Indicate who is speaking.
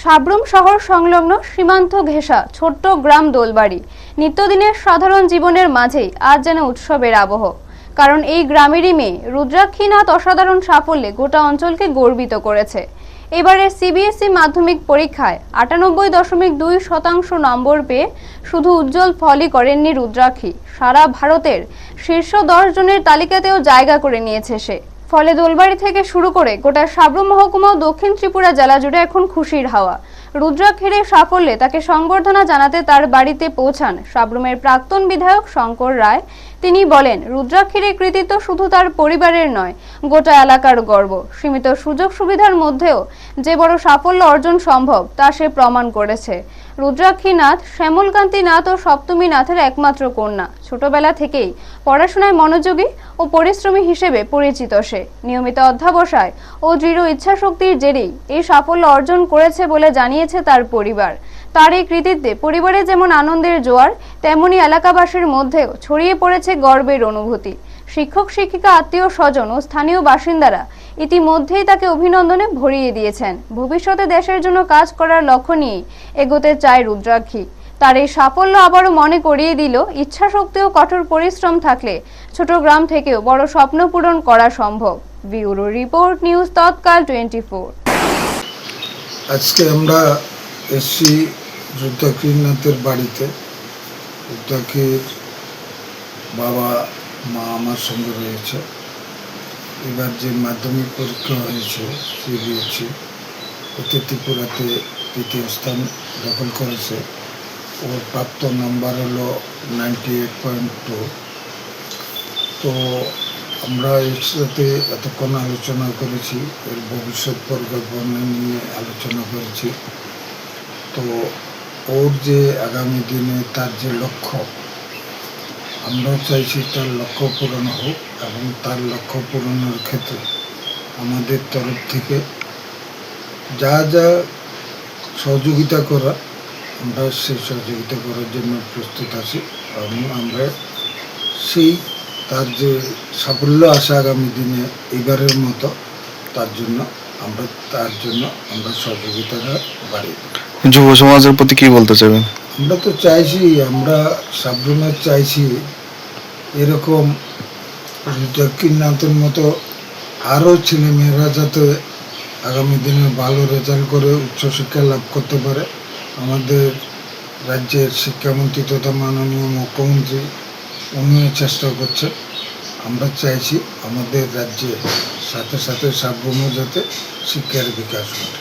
Speaker 1: সাব্রুম শহর সংলগ্ন সীমান্ত ঘেঁষা ছোট্ট গ্রাম দোলবাড়ি নিত্যদিনের সাধারণ জীবনের মাঝেই আজ যেন উৎসবের আবহ। কারণ এই গ্রামেরই মেয়ে রুদ্রাক্ষীনাথ অসাধারণ সাফল্যে গোটা অঞ্চলকে গর্বিত করেছে। এবারের সিবিএসই মাধ্যমিক পরীক্ষায় 98.2% নম্বর পেয়ে শুধু উজ্জ্বল ফলই করেননি রুদ্রাক্ষী, সারা ভারতের শীর্ষ 10 জনের তালিকাতেও জায়গা করে নিয়েছে সে। ফলে দোলবাড়ি থেকে শুরু করে গোটা সাব্রুম মহকুমা ও দক্ষিণ ত্রিপুরা জেলা জুড়ে এখন খুশির হাওয়া। রুদ্রাক্ষীর এই সাফল্যে তাকে সংবর্ধনা জানাতে তার বাড়িতে পৌঁছান সাব্রুমের প্রাক্তন বিধায়ক শঙ্কর রায়। তিনি বলেন, রুদ্রাক্ষীর এই কৃতিত্ব শুধু তার পরিবারের নয়, গোটা এলাকার গর্ব। সীমিত সুযোগ সুবিধার মধ্যেও যে বড় সাফল্য অর্জন সম্ভব তা সে প্রমাণ করেছে। রুদ্রাক্ষীনাথ শ্যামলকান্তি নাথ ও সপ্তমী নাথের একমাত্র কন্যা। ছোটবেলা থেকেই পড়াশোনায় মনোযোগী ও পরিশ্রমী হিসেবে পরিচিত সে। নিয়মিত অধ্যবসায় ও দৃঢ় ইচ্ছাশক্তির জেরেই এই সাফল্য অর্জন করেছে বলে জানিয়েছে তার পরিবার। তার এই কৃতিত্বে পরিবারে যেমন আনন্দের জোয়ার, তেমনি এলাকাবাসীর মধ্যেও ছড়িয়ে পড়েছে গর্বের অনুভূতি। শিক্ষক শিক্ষিকা, আত্মীয় স্বজন ও স্থানীয় বাসিন্দারা ইতিমধ্যেই তাকে অভিনন্দনে ভরিয়ে দিয়েছেন। ভবিষ্যতে দেশের জন্য কাজ করার লক্ষ্য নিয়ে এগোতে চায় রুদ্রাক্ষী। তার এই সাফল্য আবারও মনে করিয়ে দিল, ইচ্ছাশক্তি ও কঠোর পরিশ্রম থাকলে ছোট গ্রাম থেকেও বড় স্বপ্ন পূরণ করা সম্ভব। ব্যুরো রিপোর্ট, নিউজ তৎকাল 24।
Speaker 2: আজকে আমরা এসছি রুদ্রাক্ষীনাথের বাড়িতে। রুদ্রাক্ষীর বাবা মা আমার সঙ্গে রয়েছে। এবার যে মাধ্যমিক পরীক্ষা হয়েছে সিবিএসই, এতে ত্রিপুরাতে 3য় স্থান দখল করেছে। ওর প্রাপ্ত নাম্বার হলো 98.2। তো আমরা এর সাথে এতক্ষণ আলোচনা করেছি, এর ভবিষ্যৎ পরিকল্পনা নিয়ে আলোচনা করেছি। তো ওর যে আগামী দিনে তার যে লক্ষ্য, আমরা চাইছি তার লক্ষ্য পূরণ হোক, এবং তার লক্ষ্য পূরণের ক্ষেত্রে আমাদের তরফ থেকে যা যা সহযোগিতা করা, আমরা সেই সহযোগিতা করার জন্য প্রস্তুত আছি। এবং আমরা সেই তার যে সাফল্য আসে আগামী দিনে এবারের মতো, তার জন্য আমরা সহযোগিতাটা বাড়িয়ে দেব।
Speaker 3: যুব সমাজের প্রতি কি বলতে চাইবেন?
Speaker 2: আমরা তো চাইছি, আমরা সাব্রুমের চাইছি এরকম রুদ্রাক্ষীনাথের মতো আরও ছেলেমেয়েরা যাতে আগামী দিনে ভালো রেজাল্ট করে উচ্চশিক্ষা লাভ করতে পারে। আমাদের রাজ্যের শিক্ষামন্ত্রী তথা মাননীয় মুখ্যমন্ত্রী উনিও চেষ্টা করছে। আমরা চাইছি আমাদের রাজ্যের সাথে সাথে সাব্রুমও যাতে শিক্ষার বিকাশ ঘটে।